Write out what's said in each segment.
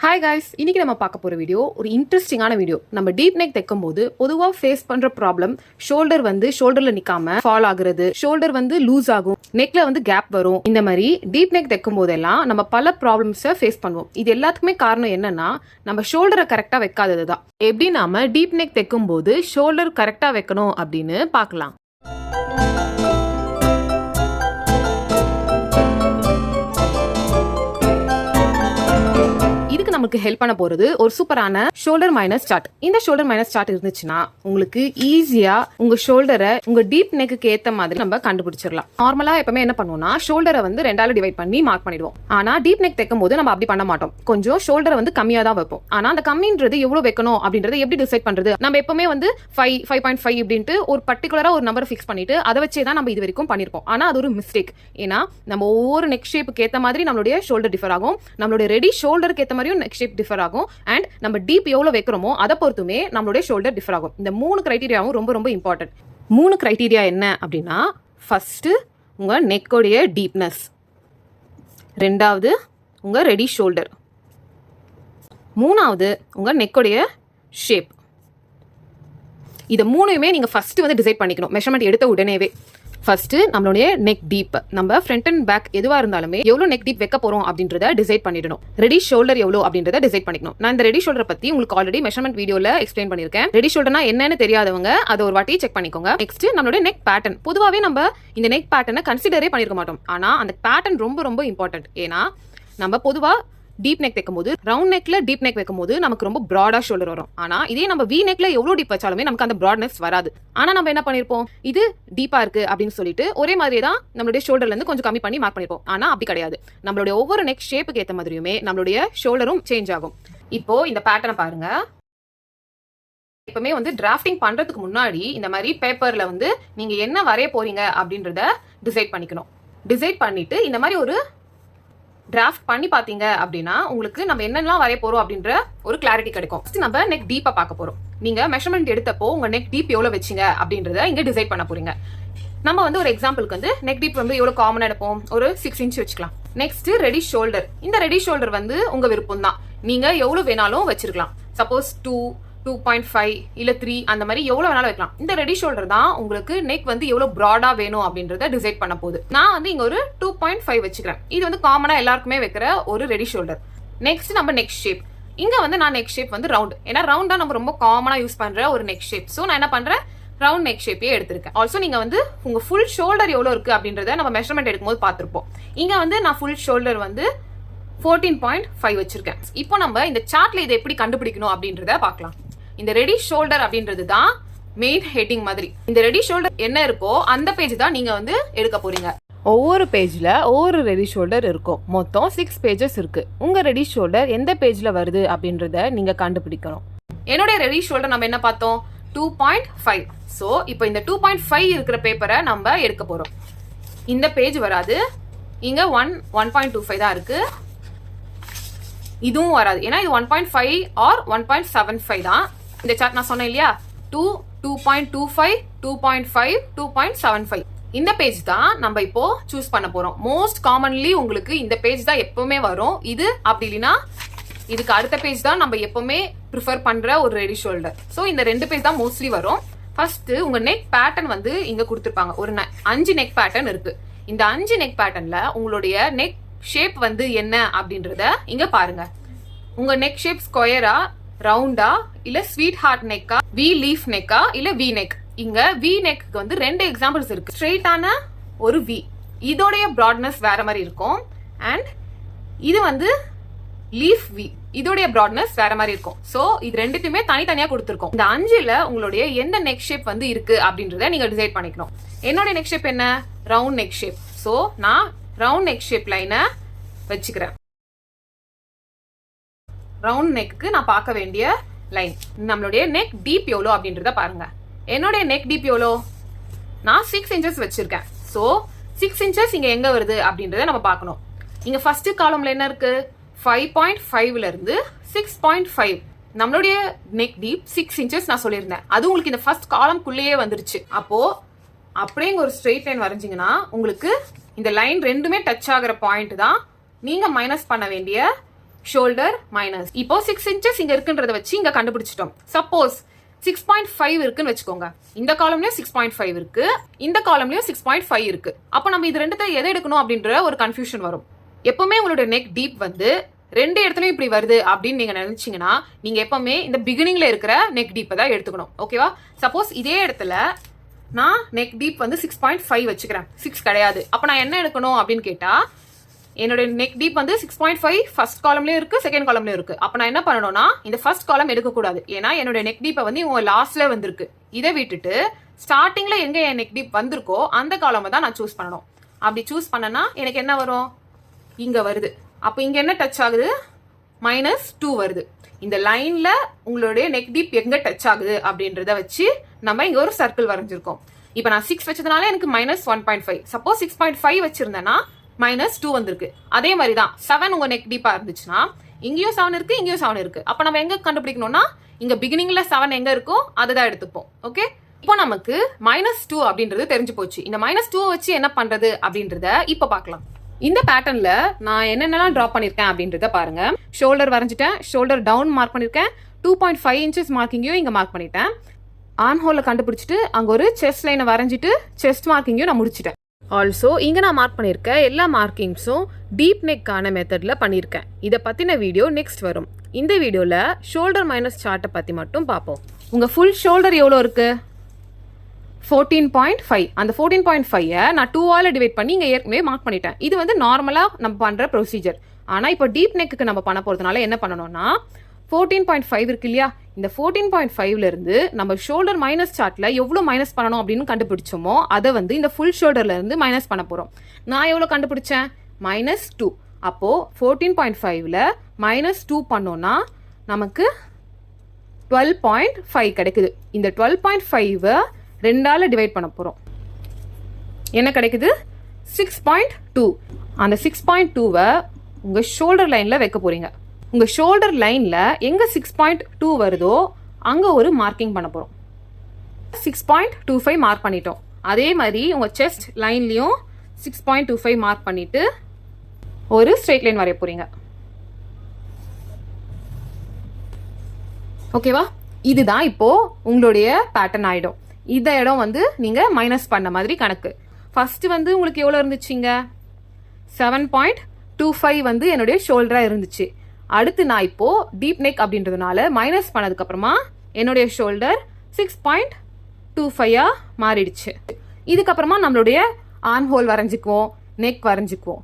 Hi guys, இன்னைக்கு நம்ம பார்க்க போகிற வீடியோ ஒரு இன்ட்ரெஸ்டிங்கான வீடியோ. நம்ம டீப் நெக் தைக்கும் போது பொதுவாக ஃபேஸ் பண்ணுற ப்ராப்ளம் ஷோல்டரில் நிற்காம ஃபால் ஆகுறது, ஷோல்டர் லூஸ் ஆகும், நெக்ல கேப் வரும். இந்த மாதிரி டீப் நெக் தைக்கும் போதெல்லாம் நம்ம பல ப்ராப்ளம்ஸை ஃபேஸ் பண்ணுவோம். இது எல்லாத்துக்குமே காரணம் என்னன்னா நம்ம ஷோல்டரை கரெக்டாக வைக்காதது தான். எப்படி நாம டீப் நெக் தைக்கும் போது ஷோல்டர் கரெக்டாக வைக்கணும் அப்படின்னு பார்க்கலாம். நமக்கு ஹெல்ப் பண்ண போறது ஒரு சூப்பரான ஷோல்டர் மைனஸ் சார்ட். இந்த ஷோல்டர் மைனஸ் சார்ட் இருந்துச்சுன்னா உங்களுக்கு ஈஸியா உங்க ஷோல்டரை உங்க டீப் நெக்கு ஏத்த மாதிரி நம்ம கண்டுபிடிச்சிடலாம். நார்மலா எப்பவுமே என்ன பண்ணுவோம்னா ஷோல்டரை ரெண்டால டிவைட் பண்ணி மார்க் பண்ணிடுவோம். ஆனா டீப் நெக் தைக்கும் போது நம்ம அப்படி பண்ண மாட்டோம். கொஞ்சம் ஷோல்டரை கம்மியா தான் வைப்போம். ஆனா அந்த கம்மின்றது எவ்வளவு வைக்கணும் அப்படின்றத எப்படி டிசைட் பண்றது? நம்ம எப்பவுமே 5.5 அப்படின்ட்டு ஒரு பர்டிகுலரா ஒரு நம்பர் ஃபிக்ஸ் பண்ணிட்டு அதை வச்சே தான் நம்ம இது வரைக்கும் பண்ணிருப்போம். ஆனா அது ஒரு மிஸ்டேக். ஏன்னா நம்ம ஒவ்வொரு நெக் ஷேப்புக்கு ஏத்த மாதிரி நம்மளுடைய ஷோல்டர் டிஃபர் ஆகும், நம்மளுடைய ரெடி ஷோல்டருக்கு ஏத்த மாதிரியும் நெக் ஷேப் டிஃபர் ஆகும், அண்ட் நம்ம டீப் எவ்வளவு வைக்கிறோமோ அதை பொறுத்துமே நம்மளுடைய ஷோல்டர் டிஃபர் ஆகும். இந்த 3 கிரைட்டீரியாவும் ரொம்ப ரொம்ப இம்பார்ட்டன்ட். 3 கிரைட்டீரியா என்ன அப்படின்னா, ஃபர்ஸ்ட் உங்க நெக்கோடைய டீப்னஸ், ரெண்டாவது உங்க ரெடி ஷோல்டர், மூணாவது உங்க நெக்கோடைய ஷேப். இதை மூணுமே நீங்க ஃபர்ஸ்ட் டிசைட் பண்ணிக்கணும் மெஷர்மெண்ட் எடுத்த உடனேவே. ஃபர்ஸ்ட் நம்மளுடைய நெக் டீப், நம்ம ஃப்ரண்ட் அண்ட் பேக் எதுவா இருந்தாலுமே எவ்வளவு நெக் டீப் வைக்க போறோம் அப்படின்றத டிசைட் பண்ணிடணும். ரெடி ஷோல்டர் எவ்வளவு அப்படின்றத டிசைட் பண்ணிக்கணும். நான் இந்த ரெடி ஷோல்டர் பத்தி உங்களுக்கு ஆல்ரெடி மெஷர்மெண்ட் வீடியோல எக்ஸ்பிளைன் பண்ணிருக்கேன். ரெடி ஷோல்டர்னா என்னன்னு தெரியாதவங்க அதை ஒரு வாட்டி செக் பண்ணிக்கோங்க. நெக்ஸ்ட் நம்மளுடைய நெக் பேட்டர்ன். பொதுவாகவே நம்ம இந்த நெக் பேட்டர்னை கன்சிடரே பண்ணிருக்க மாட்டோம். ஆனா அந்த பேட்டர்ன் ரொம்ப ரொம்ப இம்பார்ட்டன்ட். ஏன்னா நம்ம பொதுவா டீப் நெக் வைக்கும் போது, ரவுண்ட் நெக்ல டீப் நெக் வைக்கும் போது நமக்கு ரொம்ப ப்ராடா ஷோல்டர் வரும். ஆனா இதே நம்ம வி நெக்ல எவ்வளவு டீப் வச்சாலுமே நமக்கு அந்த ப்ராட்னஸ் வராது. ஆனா நம்ம என்ன பண்ணிருப்போம், இது டீப்பா இருக்கு அப்படின்னு சொல்லிட்டு ஒரே மாதிரி தான் நம்மளுடைய ஷோல்டர்ல இருந்து கொஞ்சம் கம்மி பண்ணி மார்க் பண்ணிருப்போம். ஆனா அப்படி கிடையாது. நம்மளுடைய ஒவ்வொரு நெக் ஷேப்புக்கு ஏற்ற மாதிரியுமே நம்மளுடைய ஷோல்டரும் சேஞ்ச் ஆகும். இப்போ இந்த பேட்டர்னை பாருங்க. எப்பவுமே டிராஃப்டிங் பண்றதுக்கு முன்னாடி இந்த மாதிரி பேப்பர்ல நீங்க என்ன வரைய போறீங்க அப்படின்றத டிசைட் பண்ணிக்கணும். டிசைட் பண்ணிட்டு இந்த மாதிரி ஒரு டிராஃப்ட் பண்ணி பாத்தீங்க அப்படின்னா உங்களுக்கு நம்ம என்னெல்லாம் வரைய போறோம் அப்படின்ற ஒரு கிளாரிட்டி கிடைக்கும். நம்ம நெக் டீப்பா பார்க்க போறோம். நீங்க மெஷர்மெண்ட் எடுத்தப்போ உங்க நெக் டீப் எவ்வளவு வச்சீங்க அப்படின்றத இங்க டிசைட் பண்ண போறீங்க. நம்ம ஒரு எக்ஸாம்பிளுக்கு நெக் டீப் எவ்வளவு காமனா எடுப்போம், ஒரு 6 இன்ச் வச்சுக்கலாம். Next ready shoulder. இந்த ரெடி ஷோல்டர் உங்க விருப்பம் தான். நீங்க எவ்வளவு வேணாலும் வச்சிருக்கலாம். சப்போஸ் 2.5 இல்ல 3 அந்த மாதிரி எவ்வளவு வேணாலும் வைக்கலாம். இந்த ரெடி ஷோல்டர் தான் உங்களுக்கு நெக் எவ்வளவு ப்ராடா வேணும் அப்படின்றத டிசைட் பண்ண போகுது. நான் இங்க ஒரு 2.5 வச்சுக்கிறேன். இது காமனா எல்லாருக்குமே வைக்கிற ஒரு ரெடி ஷோல்டர். நெக்ஸ்ட் நம்ம நெக் ஷேப். இங்க நான் நெக் ஷேப் ரவுண்ட். ஏன்னா ரவுண்ட் தான் நம்ம ரொம்ப காமனா யூஸ் பண்ற ஒரு நெக் ஷேப். சோ நான் என்ன பண்றேன், ரவுண்ட் நெக் ஷேப்பே எடுத்திருக்கேன். ஆல்சோ நீங்க உங்க ஃபுல் ஷோல்டர் எவ்வளவு இருக்கு அப்படின்றத நம்ம மெஷர்மெண்ட் எடுக்கும்போது பார்த்திருப்போம். இங்க நான் ஃபுல் ஷோல்டர் 14.5 வச்சிருக்கேன். இப்போ நம்ம இந்த சார்ட்ல இதை எப்படி கண்டுபிடிக்கணும் அப்படின்றத பார்க்கலாம். இந்த ரெடி ஷோல்டர் அப்படின்றது தான் மெயின் ஹெட்டிங் மாதிரி. இந்த ரெடி ஷோல்டர் என்ன இருக்கோ அந்த பேஜ் தான் நீங்க எடுக்க போறீங்க. ஒவ்வொரு பேஜ்ல ஒவ்வொரு ரெடி ஷோல்டர் இருக்கும். மொத்தம் 6 பேஜஸ் இருக்கு. உங்க ரெடி ஷோல்டர் எந்த பேஜ்ல வருது அப்படின்றத நீங்க கண்டுபிடிக்கணும். என்னுடைய ரெடி ஷோல்டர் நம்ம என்ன பார்த்தோம், 2.5. சோ இப்போ இந்த 2.5 இருக்கிற பேப்பரை நம்ம எடுக்க போறோம். இந்த பேஜ் வராது. இங்க 1.25 தான் இருக்கு. இதுவும் வராது. ஏன்னா இது 1.5 ஆர் 1.75 தான். இந்த சார்ட் நான் சொன்னேன் இல்லையா, 2.25 2.5 2.75 இந்த பேஜ் தான் நம்ம இப்போ சூஸ் பண்ண போறோம். மோஸ்ட் காமன்லி உங்களுக்கு இந்த பேஜ் தான் எப்பவுமே வரும். இது அப்படி இல்லைன்னா இதுக்கு அடுத்த பேஜ் தான் நம்ம எப்பவுமே ப்ரிஃபர் பண்ற ஒரு ரெடி ஷோல்டர். ஸோ இந்த 2 பேஜ் தான் மோஸ்ட்லி வரும். ஃபர்ஸ்ட் உங்க நெக் பேட்டர்ன் இங்க கொடுத்துருப்பாங்க. ஒரு 5 நெக் பேட்டர்ன் இருக்கு. இந்த 5 நெக் பேட்டர்ன்ல உங்களுடைய நெக் ஷேப் என்ன அப்படின்றத இங்க பாருங்க. உங்க நெக் ஷேப் ஸ்கொயரா, ரவுண்டா, இல்ல ஸ்வீட் ஹார்ட் நெக்கா, வி லீஃப் நெக்கா, இல்ல வி நெக். இங்க வி நெக்கு 2 எக்ஸாம்பிள்ஸ் இருக்கு. ஸ்ட்ரெயிட்டான ஒரு வி, இதோடைய ப்ராட்னஸ் வேற மாதிரி இருக்கும். அண்ட் இது லீஃப் வி, இதோடைய ப்ராட்னஸ் வேற மாதிரி இருக்கும். சோ இது ரெண்டுத்துமே தனித்தனியா கொடுத்துருக்கோம். இந்த 5ல உங்களுடைய எந்த நெக் ஷேப் இருக்கு அப்படின்றத நீங்க டிசைட் பண்ணிக்கணும். என்னோட நெக் ஷேப் என்ன, ரவுண்ட் நெக் ஷேப். சோ நான் ரவுண்ட் நெக் ஷேப் லைனை வச்சுக்கிறேன். ரவுண்ட் நெக்கு நான் பார்க்க வேண்டிய லைன் நம்மளுடைய நெக் டீப் எவ்வளோ அப்படின்றத பாருங்க. என்னுடைய நெக் டீப் எவ்வளோ, நான் 6 இன்ச்சஸ் வச்சிருக்கேன். ஸோ 6 இன்ச்சஸ் இங்க எங்க வருது அப்படின்றத நம்ம பார்க்கணும். இங்க ஃபர்ஸ்ட் காலம்ல என்ன இருக்கு, 5.5ல இருந்து 6.5. நம்மளுடைய நெக் டீப் 6 இன்ச்சஸ் நான் சொல்லியிருந்தேன். அது உங்களுக்கு இந்த ஃபர்ஸ்ட் காலம்குள்ளேயே வந்துருச்சு. அப்போ அப்படியே ஒரு ஸ்ட்ரெயிட் லைன் வரைஞ்சிங்கன்னா உங்களுக்கு இந்த லைன் ரெண்டுமே டச் ஆகிற பாயிண்ட் தான் நீங்க மைனஸ் பண்ண வேண்டிய ஷோல்டர் மைனஸ். இப்போ 6 inches இங்க இருக்குன்றத வச்சு இங்க கண்டுபிடிச்சிட்டோம். சப்போஸ் 6.5 இருக்குன்னு வச்சுக்கோங்க. இந்த காலம்லயும் 6.5 இருக்கு, இந்த காலம்லயும் 6.5 இருக்கு. அப்போ நம்ம இது ரெண்டுத்தை எதை எடுக்கணும் அப்படின்ற ஒரு கன்ஃபியூஷன் வரும். எப்பவுமே உங்களோட நெக் டீப் வந்து ரெண்டு இடத்துலயும் இப்படி வருது அப்படின்னு நீங்க நினைச்சீங்கன்னா நீங்க எப்பவுமே இந்த பிகினிங்ல இருக்கிற நெக் டீப்பை தான் எடுத்துக்கணும். ஓகேவா? சப்போஸ் இதே இடத்துல நான் நெக் டீப் வந்து 6.5 வச்சுக்கிறேன், 6 கிடையாது. அப்போ நான் என்ன எடுக்கணும் அப்படின்னு கேட்டா என்னோட நெக் டீப் வந்து 6.5 ஃபர்ஸ்ட் காலம்லயும் இருக்கு, செகண்ட் காலம்லயும் இருக்கு. அப்ப நான் என்ன பண்ணணும்னா இந்த ஃபர்ஸ்ட் காலம் எடுக்கக்கூடாது. ஏன்னா என்னோட நெக் டீப்பை வந்து இவங்க லாஸ்ட்ல வந்திருக்கு. இதை விட்டுட்டு ஸ்டார்டிங்ல எங்க என் நெக் டீப் வந்திருக்கோ அந்த காலமை தான் நான் சூஸ் பண்ணணும். அப்படி சூஸ் பண்ணனா எனக்கு என்ன வரும்? இங்க வருது. அப்போ இங்க என்ன டச் ஆகுது? -2 வருது. இந்த லைன்ல உங்களுடைய நெக் டீப் எங்க டச் ஆகுது அப்படின்றத வச்சு நம்ம இங்க ஒரு சர்க்கிள் வரைஞ்சிருக்கோம். இப்போ நான் 6 வச்சதுனால எனக்கு -1.5. சப்போஸ் 6.5 வச்சிருந்தேன்னா -2 வந்திருக்கு. அதே மாதிரி தான் 7 உங்க நெக் டீப்பா இருந்துச்சுன்னா இங்கேயும் 7 இருக்கு, இங்கேயும் 7 இருக்கு. அப்ப நம்ம எங்க கண்டுபிடிக்கணும்னா இங்க பிகினிங்ல 7 எங்க இருக்கோ அதை தான் எடுத்துப்போம். ஓகே, இப்போ நமக்கு -2 அப்படின்றது தெரிஞ்சு போச்சு. இந்த -2 வச்சு என்ன பண்றது அப்படின்றத இப்ப பார்க்கலாம். இந்த பேட்டர்ன்ல நான் என்னென்னலாம் டிரா பண்ணிருக்கேன் அப்படின்றத பாருங்க. ஷோல்டர் வரைஞ்சிட்டேன், ஷோல்டர் டவுன் மார்க் பண்ணிருக்கேன், 2.5 inches மார்க்கிங்கையும் இங்க மார்க் பண்ணிட்டேன். ஆர்ம் ஹோலை கண்டுபிடிச்சிட்டு அங்க ஒரு செஸ்ட் லைனை வரைஞ்சிட்டு செஸ்ட் மார்க்கிங்கையும் நான் முடிச்சிட்டேன். ஆல்சோ இங்கே நான் மார்க் பண்ணியிருக்க எல்லா மார்க்கிங்ஸும் டீப் நெக்கான மெத்தடில் பண்ணியிருக்கேன். இதை பற்றின வீடியோ நெக்ஸ்ட் வரும். இந்த வீடியோவில் ஷோல்டர் மைனஸ் சார்ட்டை பற்றி மட்டும் பார்ப்போம். உங்கள் ஃபுல் ஷோல்டர் எவ்வளோ இருக்குது? 14.5. அந்த 14.5 நான் 2ஆல் டிவைட் பண்ணி இங்கே ஏற்கனவே மார்க் பண்ணிட்டேன். இது வந்து நார்மலாக நம்ம பண்ணுற ப்ரொசீஜர். ஆனால் இப்போ டீப் நெக்குக்கு நம்ம பண்ண போகிறதுனால என்ன பண்ணணும்னா 14.5 இருக்கு இல்லையா, இந்த 14.5ல இருந்து நம்ம ஷோல்டர் மைனஸ் சார்ட்ல எவ்வளவு மைனஸ் பண்ணணும் அப்படின்னு கண்டுபிடிச்சோமோ அதை வந்து இந்த ஃபுல் ஷோல்டர்ல இருந்து மைனஸ் பண்ண போறோம். நான் எவ்வளவு கண்டுபிடிச்சேன்? -2. அப்போ 14.5ல -2 பண்ணோம்னா நமக்கு 12.5 கிடைக்குது. இந்த 12.5 2ஆல டிவைட் பண்ண போறோம். என்ன கிடைக்குது? 6.2. அந்த 6.2 உங்க ஷோல்டர் லைன்ல வைக்க போறீங்க. உங்க ஷோல்டர் லைன்ல எங்க 6.2 வருதோ அங்க ஒரு மார்க்கிங் பண்ண போறோம். 6.25 மார்க் பண்ணிட்டோம். அதே மாதிரி உங்க செஸ்ட் லைன்லயும் 6.25 மார்க் பண்ணிட்டு ஒரு ஸ்ட்ரெயிட் லைன் வரைய போறீங்க. ஓகேவா? இதுதான் இப்போ உங்களுடைய பேட்டர்ன் ஆயிடும். இந்த இடம் வந்து நீங்க மைனஸ் பண்ண மாதிரி கணக்கு. ஃபர்ஸ்ட் வந்து உங்களுக்கு எவ்வளவு இருந்துச்சுங்க? 7.25 வந்து என்னுடைய ஷோல்டரா இருந்துச்சு. அடுத்து நான் இப்போ டீப் நெக் அப்படின்றதுனால மைனஸ் பண்ணதுக்கு அப்புறமா என்னுடைய ஷோல்டர் 6.25 மாறிடுச்சு. இதுக்கப்புறமா நம்மளுடைய ஆர்ம் ஹோல் வரைஞ்சிக்குவோம், நெக் வரைஞ்சிக்குவோம்.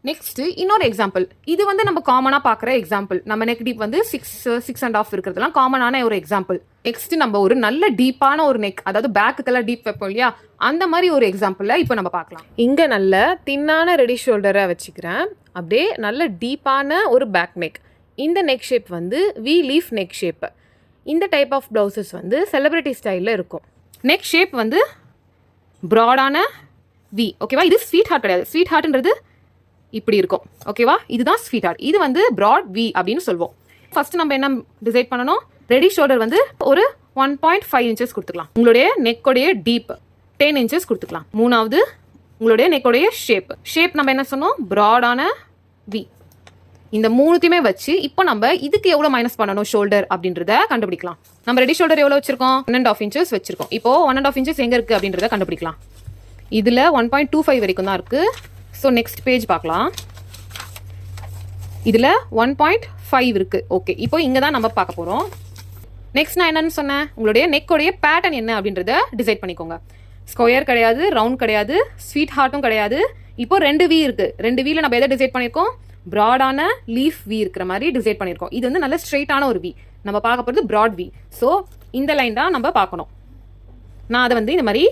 நெக்ஸ்ட் இன்னொரு எக்ஸாம்பிள். இது வந்து நம்ம காமனா பாக்குற எக்ஸாம்பிள். நம்ம நெக் டீப் வந்து 6.5 இருக்கிறதுலாம் காமனான ஒரு எக்ஸாம்பிள். நெக்ஸ்ட் நம்ம ஒரு நல்ல டீப்பான ஒரு நெக், அதாவது பேக்குக்கெல்லாம் டீப் வைப்போம் இல்லையா, அந்த மாதிரி ஒரு எக்ஸாம்பிள இப்போ நம்ம பார்க்கலாம். இங்க நல்ல தின்னான ரெடி ஷோல்டரை வச்சுக்கிறேன். அப்படியே நல்ல டீப்பான ஒரு பேக் நெக். இந்த நெக் ஷேப் வந்து வி லீஃப் நெக் ஷேப். இந்த டைப் ஆஃப் ப்ளவுசஸ் வந்து செலிபிரிட்டி ஸ்டைலில் இருக்கும். நெக் ஷேப் வந்து ப்ராடான வி. ஓகேவா? இது ஸ்வீட் ஹார்ட் கிடையாது. ஸ்வீட் ஹார்ட்ன்றது இப்படி இருக்கும். ஓகேவா? இதுதான் ஸ்வீட் ஹார்ட். இது வந்து ப்ராட் வி அப்படின்னு சொல்வோம். ஃபர்ஸ்ட் நம்ம என்ன டிசைட் பண்ணணும்? ரெடி ஷோல்டர் வந்து ஒரு 1.5 inches கொடுத்துக்கலாம். உங்களுடைய நெக்கோடைய டீப் 10 inches கொடுத்துக்கலாம். மூணாவது உங்களுடைய நெக்கோடைய ஷேப் நம்ம என்ன சொன்னோம்? ப்ராடான வி. இந்த மூணுத்தையுமே வச்சு இப்போ நம்ம இதுக்கு எவ்வளோ மைனஸ் பண்ணணும் ஷோல்டர் அப்படின்றத கண்டுபிடிக்கலாம். நம்ம ரெடி ஷோல்டர் எவ்வளோ வச்சிருக்கோம்? 1.5 inches வச்சிருக்கோம். இப்போ 1.5 inches எங்க இருக்கு அப்படின்றத கண்டுபிடிக்கலாம். இதுல 1.25 வரைக்கும் தான் இருக்கு. ஸோ நெக்ஸ்ட் பேஜ் பார்க்கலாம். இதுல 1.5 இருக்கு. ஓகே, இப்போ இங்க தான் நம்ம பார்க்க போறோம். நெக்ஸ்ட் நான் என்னன்னு சொன்னேன்? உங்களுடைய நெக்கோடைய பேட்டர்ன் என்ன அப்படின்றத டிசைட் பண்ணிக்கோங்க. ஸ்கொயர் கிடையாது, ரவுண்ட் கிடையாது, ஸ்வீட் ஹார்ட்டும் கிடையாது. இப்போ 2 வி இருக்கு. 2 வில நம்ம எதை டிசைட் பண்ணியிருக்கோம்? ப்ராடான லீஃப் வி இருக்கிற மாதிரி டிசைட் பண்ணியிருக்கோம். இது வந்து நல்ல ஸ்ட்ரெயிட்டான ஒரு வி. நம்ம பார்க்க போகிறது ப்ராட் வி. ஸோ இந்த லைன் தான் நம்ம பார்க்கணும். நான் அதை வந்து இந்த மாதிரி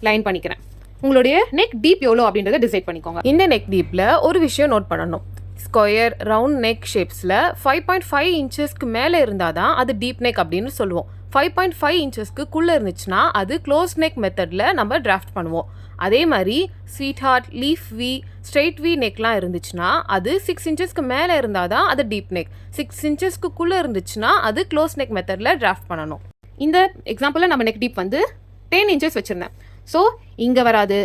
லைன் பண்ணிக்கிறேன். உங்களுடைய நெக் டீப் எவ்வளோ அப்படின்றத டிசைட் பண்ணிக்கோங்க. இந்த நெக் டீப்பில் ஒரு விஷயம் நோட் பண்ணணும். ஸ்கொயர் ரவுண்ட் நெக் ஷேப்ஸில் 5.5 inchesக்கு மேலே இருந்தால் தான் அது டீப் நெக் அப்படின்னு சொல்லுவோம். 5.5 inchesக்குள்ளே இருந்துச்சுன்னா அது க்ளோஸ் நெக் மெத்தடில் நம்ம டிராஃப்ட் பண்ணுவோம். அதே மாதிரி sweetheart, leaf V, straight V நெக்லாம் இருந்துச்சுன்னா அது 6 inchesக்கு மேலே இருந்தால் தான் அது டீப் நெக். 6 inchesக்குள்ளே இருந்துச்சுன்னா அது க்ளோஸ் நெக் மெத்தடில் டிராஃப்ட் பண்ணணும். இந்த எக்ஸாம்பிளில் நம்ம நெக் டீப் வந்து 10 inches வச்சுருந்தேன். ஸோ இங்கே வராது,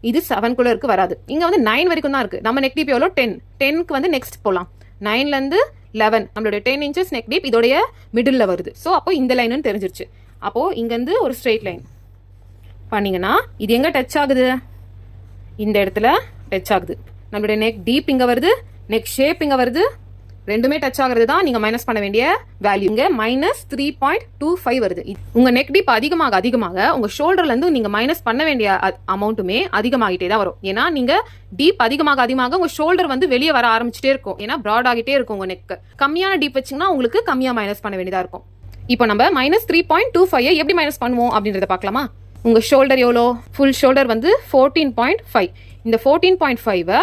இது 7 வராது. இங்கே வந்து 9 வரைக்கும் தான் இருக்குது. நம்ம நெக் டீப் எவ்வளோ? 10. 10க்கு வந்து நெக்ஸ்ட் போகலாம். 9லேருந்து 11 நம்மளுடைய 10 இன்ச்சஸ் நெக் டீப் இதோடைய மிடில் வருது. ஸோ அப்போ இந்த லைனுன்னு தெரிஞ்சிருச்சு. அப்போது இங்கேருந்து ஒரு ஸ்ட்ரெயிட் லைன் பண்ணிங்கன்னா இது எங்கே டச் ஆகுது, இந்த இடத்துல டச் ஆகுது. நம்மளுடைய நெக் டீப் இங்கே வருது, நெக் ஷேப் இங்கே வருது, ரெண்டுமே டச் ஆகிறது தான் நீங்கள் மைனஸ் பண்ண வேண்டிய வேல்யூ. இங்கே -3.25 வருது. உங்கள் நெக் டீப் அதிகமாக உங்கள் ஷோல்டர்லேருந்து நீங்கள் மைனஸ் பண்ண வேண்டிய அமௌண்ட்டுமே அதிகமாகிட்டே தான் வரும். ஏன்னா நீங்கள் டீப் அதிகமாக உங்கள் ஷோல்டர் வந்து வெளியே வர ஆரம்பிச்சிட்டே இருக்கும். ஏன்னா ப்ராட் ஆகிட்டே இருக்கும் உங்கள் நெக்கு. கம்மியான டீப் வச்சிங்கன்னா உங்களுக்கு கம்மியாக மைனஸ் பண்ண வேண்டியதாக இருக்கும். இப்போ நம்ம -3.25 எப்படி மைனஸ் பண்ணுவோம் அப்படின்றத பார்க்கலாமா? உங்கள் ஷோல்டர் எவ்வளோ? ஃபுல் ஷோல்டர் வந்து 14.5. இந்த 14.5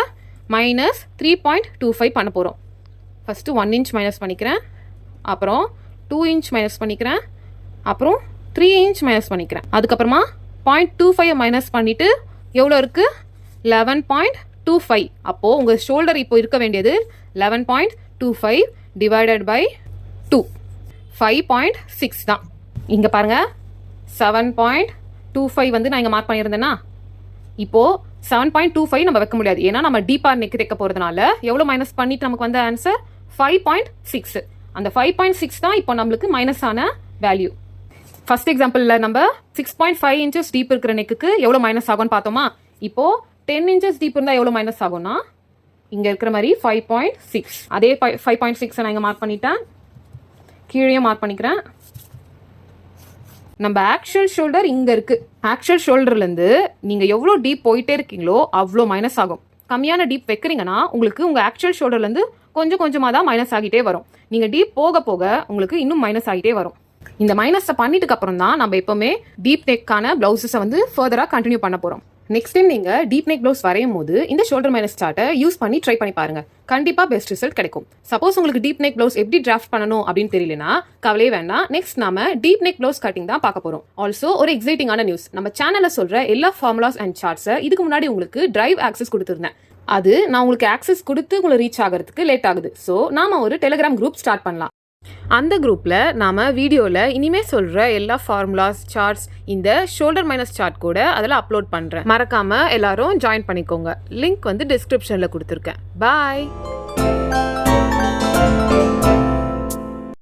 -3.25 பண்ண போகிறோம். ஃபஸ்ட்டு 1 இன்ச் மைனஸ் பண்ணிக்கிறேன், அப்புறம் 2 இன்ச் மைனஸ் பண்ணிக்கிறேன், அப்புறம் 3 இன்ச் மைனஸ் பண்ணிக்கிறேன். அதுக்கப்புறமா 0.25 மைனஸ் பண்ணிவிட்டு எவ்வளோ இருக்குது? 11.25. அப்போது உங்கள் ஷோல்டர் இப்போ இருக்க வேண்டியது 11.25 டிவைடட் பை 2 5.6 தான். இங்கே பாருங்கள் 7.25 வந்து நான் இங்கே மார்க் பண்ணியிருந்தேன்னா இப்போது 7.25 நம்ம வைக்க முடியாது. ஏன்னா நம்ம டீப்பாக நெக் தைக்க போகிறதுனால எவ்வளோ மைனஸ் பண்ணிட்டு நமக்கு வந்த ஆன்சர் 5.6. அந்த 5.6 தான் இப்போ நம்மளுக்கு மைனஸ் ஆன வேல்யூ. ஃபர்ஸ்ட் எக்ஸாம்பிளில் நம்ம 6.5 இன்ச்சஸ் டீப் இருக்கிற நெக்குக்கு எவ்வளோ மைனஸ் ஆகும்னு பார்த்தோமா? இப்போது 10 இன்ச்சஸ் டீப் இருந்தால் எவ்வளோ மைனஸ் ஆகும்னா இங்கே இருக்கிற மாதிரி 5.6. அதே 5.6 நான் இங்கே மார்க் பண்ணிட்டேன், கீழே மார்க் பண்ணிக்கிறேன். நம்ம ஆக்சுவல் ஷோல்டர் இங்கே இருக்குது. ஆக்சுவல் ஷோல்டர்லேருந்து நீங்கள் எவ்வளோ டீப் போயிட்டே இருக்கீங்களோ அவ்வளோ மைனஸ் ஆகும். கம்மியான டீப் வைக்கிறீங்கன்னா உங்களுக்கு உங்கள் ஆக்சுவல் ஷோல்டர்லேருந்து கொஞ்சம் கொஞ்சமாக தான் மைனஸ் ஆகிட்டே வரும். நீங்கள் டீப் போக போக உங்களுக்கு இன்னும் மைனஸ் ஆகிட்டே வரும். இந்த மைனஸை பண்ணிட்டுக்கு அப்புறம் தான் நம்ம எப்போவுமே டீப் நெக்கான ப்ளவுஸஸை வந்து ஃபர்தராக கண்டினியூ பண்ண போகிறோம். நெக்ஸ்ட் டைம் நீங்கள் டீப் நெக் ப்ளவுஸ் வரையும் போது இந்த ஷோல்டர் மைனஸ் சார்ட்டை யூஸ் பண்ணி ட்ரை பண்ணி பாருங்க. கண்டிப்பாக பெஸ்ட் ரிசல்ட் கிடைக்கும். சப்போஸ் உங்களுக்கு டீப் நெக் ப்ளவுஸ் எப்படி டிராஃப்ட் பண்ணணும் அப்படின்னு தெரியலனா கவலையே வேண்டாம். நெக்ஸ்ட் நாம டீப் நெக் ப்ளவுஸ் கட்டிங் தான் பார்க்க போறோம். ஆல்சோ ஒரு எக்ஸைட்டிங்கான நியூஸ், நம்ம சேனல்ல சொல்ற எல்லா ஃபார்முலாஸ் அண்ட் சார்ட்ஸை இதுக்கு முன்னாடி உங்களுக்கு டிரைவ் ஆக்சஸ் கொடுத்துருந்தேன். அது நான் உங்களுக்கு ஆக்சஸ் கொடுத்து உங்களுக்கு ரீச் ஆகிறதுக்கு லேட் ஆகுது. ஸோ நாம ஒரு டெலிகிராம் குரூப் ஸ்டார்ட் பண்ணலாம். அந்த குரூப்பில் நாம் வீடியோவில் இனிமேல் சொல்கிற எல்லா ஃபார்முலாஸ் சார்ட்ஸ் இந்த ஷோல்டர் மைனஸ் சார்ட் கூட அதில் அப்லோட் பண்ணுறேன். மறக்காமல் எல்லாரும் ஜாயின் பண்ணிக்கோங்க. லிங்க் வந்து டிஸ்கிரிப்ஷனில் கொடுத்துருக்கேன். பாய்.